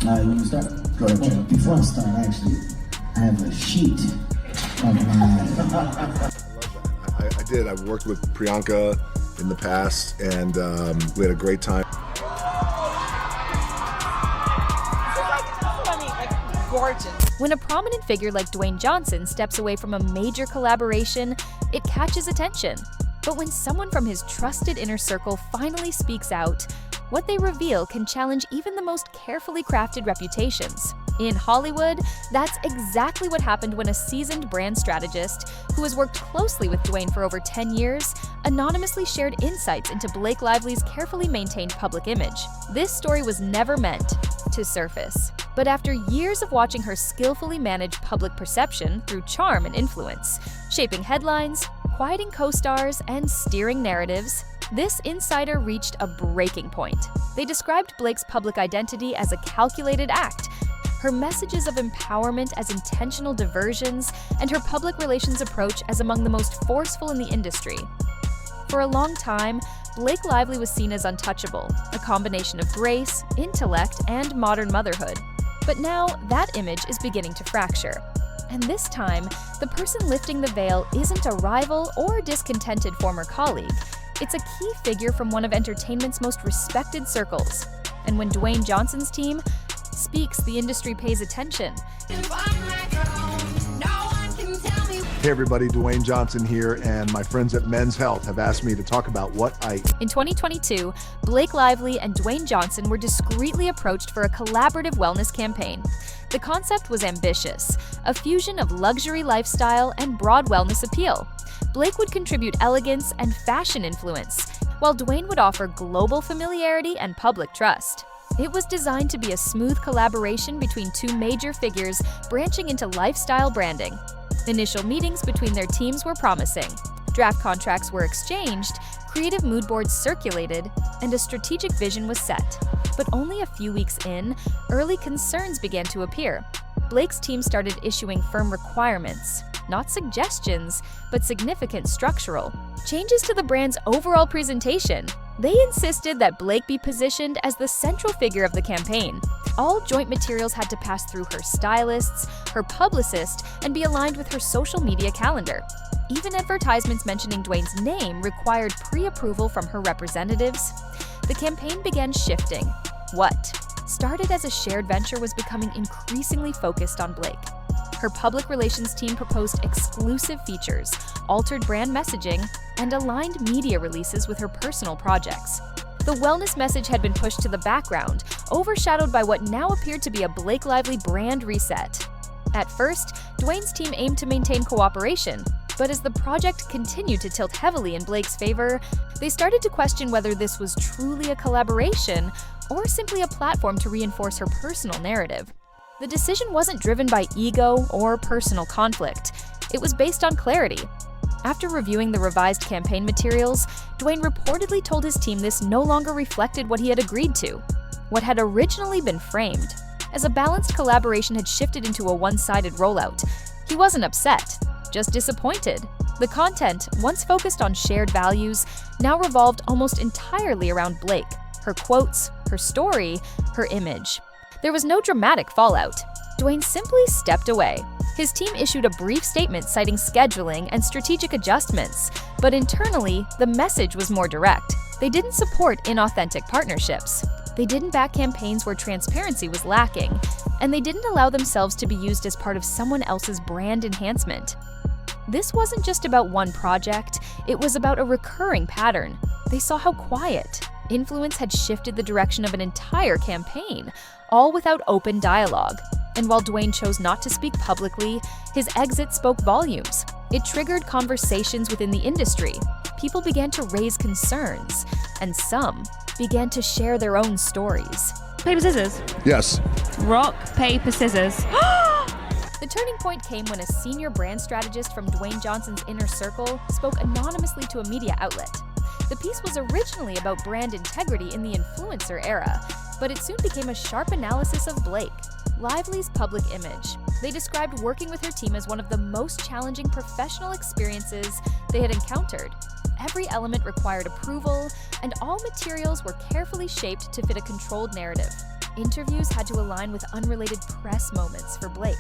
You can start. Go ahead. Well, before I start, actually, I have a sheet of my. I love that. I did. I've worked with Priyanka in the past, and we had a great time. Gorgeous. When a prominent figure like Dwayne Johnson steps away from a major collaboration, it catches attention. But when someone from his trusted inner circle finally speaks out, what they reveal can challenge even the most carefully crafted reputations. In Hollywood, that's exactly what happened when a seasoned brand strategist, who has worked closely with Dwayne for over 10 years, anonymously shared insights into Blake Lively's carefully maintained public image. This story was never meant to surface. But after years of watching her skillfully manage public perception through charm and influence, shaping headlines, quieting co-stars, and steering narratives, this insider reached a breaking point. They described Blake's public identity as a calculated act, her messages of empowerment as intentional diversions, and her public relations approach as among the most forceful in the industry. For a long time, Blake Lively was seen as untouchable, a combination of grace, intellect, and modern motherhood. But now, that image is beginning to fracture. And this time, the person lifting the veil isn't a rival or discontented former colleague. It's a key figure from one of entertainment's most respected circles. And when Dwayne Johnson's team speaks, the industry pays attention. Hey everybody, Dwayne Johnson here, and my friends at Men's Health have asked me to talk about what I eat. In 2022, Blake Lively and Dwayne Johnson were discreetly approached for a collaborative wellness campaign. The concept was ambitious, a fusion of luxury lifestyle and broad wellness appeal. Blake would contribute elegance and fashion influence, while Dwayne would offer global familiarity and public trust. It was designed to be a smooth collaboration between two major figures branching into lifestyle branding. Initial meetings between their teams were promising. Draft contracts were exchanged, creative mood boards circulated, and a strategic vision was set. But only a few weeks in, early concerns began to appear. Blake's team started issuing firm requirements, not suggestions, but significant structural changes to the brand's overall presentation. They insisted that Blake be positioned as the central figure of the campaign. All joint materials had to pass through her stylists, her publicist, and be aligned with her social media calendar. Even advertisements mentioning Dwayne's name required pre-approval from her representatives. The campaign began shifting. What started as a shared venture was becoming increasingly focused on Blake. Her public relations team proposed exclusive features, altered brand messaging, and aligned media releases with her personal projects. The wellness message had been pushed to the background, overshadowed by what now appeared to be a Blake Lively brand reset. At first, Dwayne's team aimed to maintain cooperation, but as the project continued to tilt heavily in Blake's favor, they started to question whether this was truly a collaboration or simply a platform to reinforce her personal narrative. The decision wasn't driven by ego or personal conflict. It was based on clarity. After reviewing the revised campaign materials, Dwayne reportedly told his team this no longer reflected what he had agreed to. What had originally been framed as a balanced collaboration had shifted into a one-sided rollout. He wasn't upset, just disappointed. The content, once focused on shared values, now revolved almost entirely around Blake, her quotes, her story, her image. There was no dramatic fallout. Dwayne simply stepped away. His team issued a brief statement citing scheduling and strategic adjustments, but internally, the message was more direct. They didn't support inauthentic partnerships. They didn't back campaigns where transparency was lacking, and they didn't allow themselves to be used as part of someone else's brand enhancement. This wasn't just about one project, it was about a recurring pattern. They saw how quiet influence had shifted the direction of an entire campaign, all without open dialogue. And while Dwayne chose not to speak publicly, his exit spoke volumes. It triggered conversations within the industry. People began to raise concerns, and some began to share their own stories. Paper, scissors. Yes. Rock, paper, scissors. The turning point came when a senior brand strategist from Dwayne Johnson's inner circle spoke anonymously to a media outlet. The piece was originally about brand integrity in the influencer era, but it soon became a sharp analysis of Blake Lively's public image. They described working with her team as one of the most challenging professional experiences they had encountered. Every element required approval, and all materials were carefully shaped to fit a controlled narrative. Interviews had to align with unrelated press moments for Blake.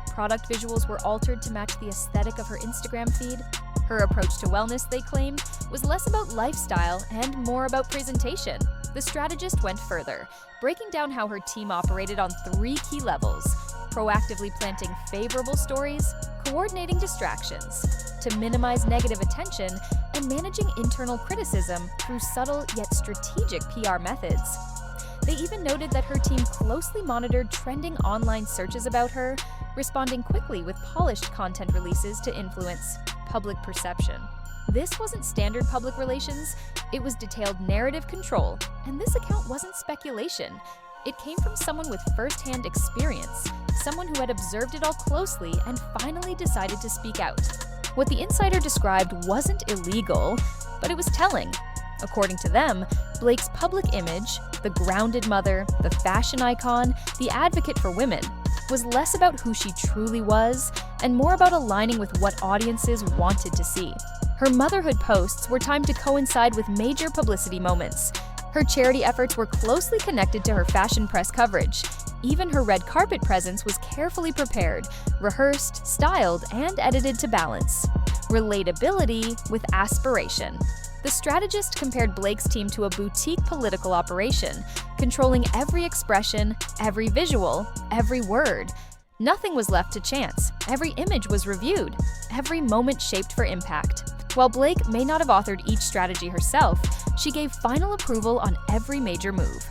Product visuals were altered to match the aesthetic of her Instagram feed. Her approach to wellness, they claimed, was less about lifestyle and more about presentation. The strategist went further, breaking down how her team operated on 3 key levels: proactively planting favorable stories, coordinating distractions to minimize negative attention, and managing internal criticism through subtle yet strategic PR methods. They even noted that her team closely monitored trending online searches about her, responding quickly with polished content releases to influence public perception. This wasn't standard public relations, it was detailed narrative control, and this account wasn't speculation. It came from someone with first-hand experience, someone who had observed it all closely and finally decided to speak out. What the insider described wasn't illegal, but it was telling. According to them, Blake's public image, the grounded mother, the fashion icon, the advocate for women, was less about who she truly was and more about aligning with what audiences wanted to see. Her motherhood posts were timed to coincide with major publicity moments. Her charity efforts were closely connected to her fashion press coverage. Even her red carpet presence was carefully prepared, rehearsed, styled, and edited to balance relatability with aspiration. The strategist compared Blake's team to a boutique political operation, controlling every expression, every visual, every word. Nothing was left to chance. Every image was reviewed, every moment shaped for impact. While Blake may not have authored each strategy herself, she gave final approval on every major move.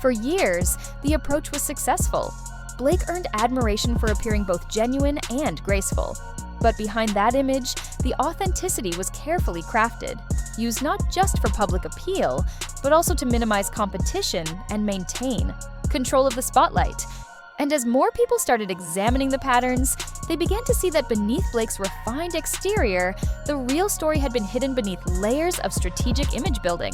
For years, the approach was successful. Blake earned admiration for appearing both genuine and graceful. But behind that image, the authenticity was carefully crafted, used not just for public appeal, but also to minimize competition and maintain control of the spotlight. And as more people started examining the patterns, they began to see that beneath Blake's refined exterior, the real story had been hidden beneath layers of strategic image building.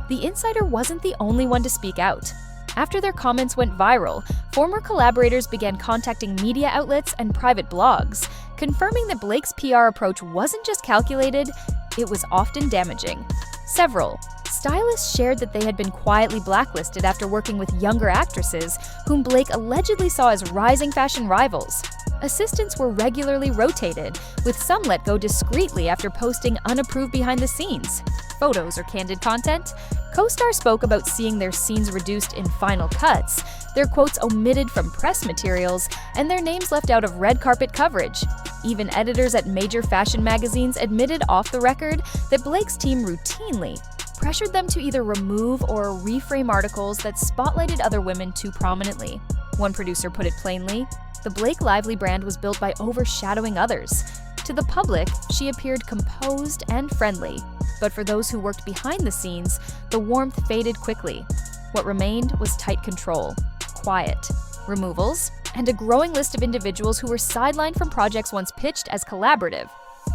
The insider wasn't the only one to speak out. After their comments went viral, former collaborators began contacting media outlets and private blogs, confirming that Blake's PR approach wasn't just calculated, it was often damaging. Several stylists shared that they had been quietly blacklisted after working with younger actresses whom Blake allegedly saw as rising fashion rivals. Assistants were regularly rotated, with some let go discreetly after posting unapproved behind-the-scenes photos or candid content. Co-stars spoke about seeing their scenes reduced in final cuts, their quotes omitted from press materials, and their names left out of red carpet coverage. Even editors at major fashion magazines admitted off the record that Blake's team routinely pressured them to either remove or reframe articles that spotlighted other women too prominently. One producer put it plainly, the Blake Lively brand was built by overshadowing others. To the public, she appeared composed and friendly, but for those who worked behind the scenes, the warmth faded quickly. What remained was tight control, quiet, removals, and a growing list of individuals who were sidelined from projects once pitched as collaborative.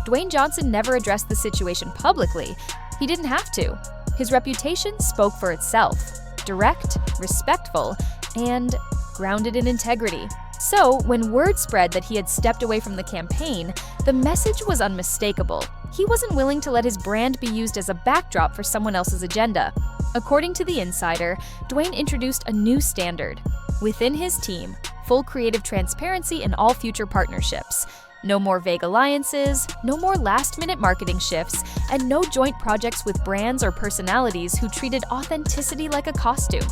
Dwayne Johnson never addressed the situation publicly. He didn't have to. His reputation spoke for itself: direct, respectful, and grounded in integrity. So, when word spread that he had stepped away from the campaign, the message was unmistakable. He wasn't willing to let his brand be used as a backdrop for someone else's agenda. According to the insider, Dwayne introduced a new standard. Within his team, full creative transparency in all future partnerships. No more vague alliances, no more last-minute marketing shifts, and no joint projects with brands or personalities who treated authenticity like a costume.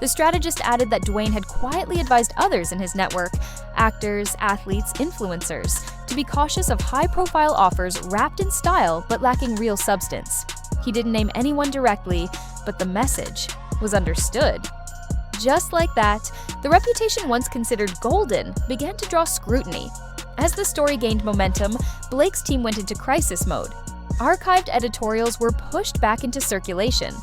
The strategist added that Dwayne had quietly advised others in his network, actors, athletes, influencers, to be cautious of high-profile offers wrapped in style but lacking real substance. He didn't name anyone directly, but the message was understood. Just like that, the reputation once considered golden began to draw scrutiny. As the story gained momentum, Blake's team went into crisis mode. Archived editorials were pushed back into circulation.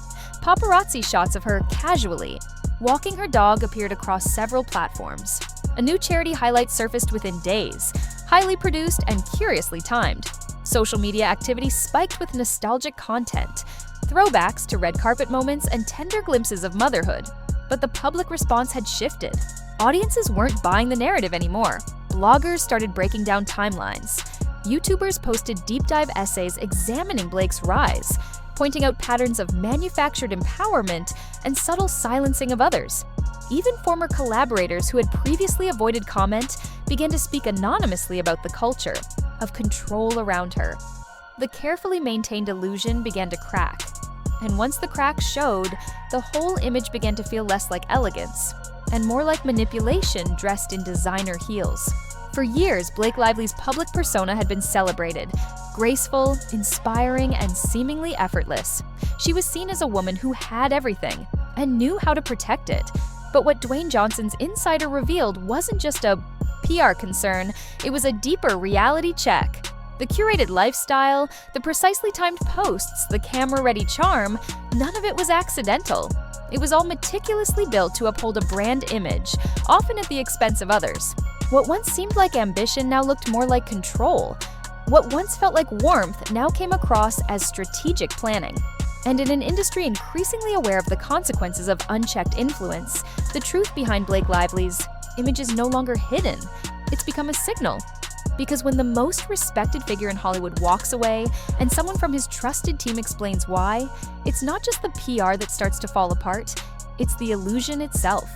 Paparazzi shots of her casually walking her dog appeared across several platforms. A new charity highlight surfaced within days, highly produced and curiously timed. Social media activity spiked with nostalgic content, throwbacks to red carpet moments and tender glimpses of motherhood. But the public response had shifted. Audiences weren't buying the narrative anymore. bloggers started breaking down timelines. YouTubers posted deep dive essays examining Blake's rise, pointing out patterns of manufactured empowerment and subtle silencing of others. Even former collaborators who had previously avoided comment began to speak anonymously about the culture of control around her. The carefully maintained illusion began to crack, and once the cracks showed, the whole image began to feel less like elegance and more like manipulation dressed in designer heels. For years, Blake Lively's public persona had been celebrated, graceful, inspiring, and seemingly effortless. She was seen as a woman who had everything and knew how to protect it. But what Dwayne Johnson's insider revealed wasn't just a PR concern, it was a deeper reality check. The curated lifestyle, the precisely timed posts, the camera-ready charm, none of it was accidental. It was all meticulously built to uphold a brand image, often at the expense of others. What once seemed like ambition now looked more like control. What once felt like warmth now came across as strategic planning. And in an industry increasingly aware of the consequences of unchecked influence, the truth behind Blake Lively's image is no longer hidden. It's become a signal. Because when the most respected figure in Hollywood walks away and someone from his trusted team explains why, it's not just the PR that starts to fall apart, it's the illusion itself.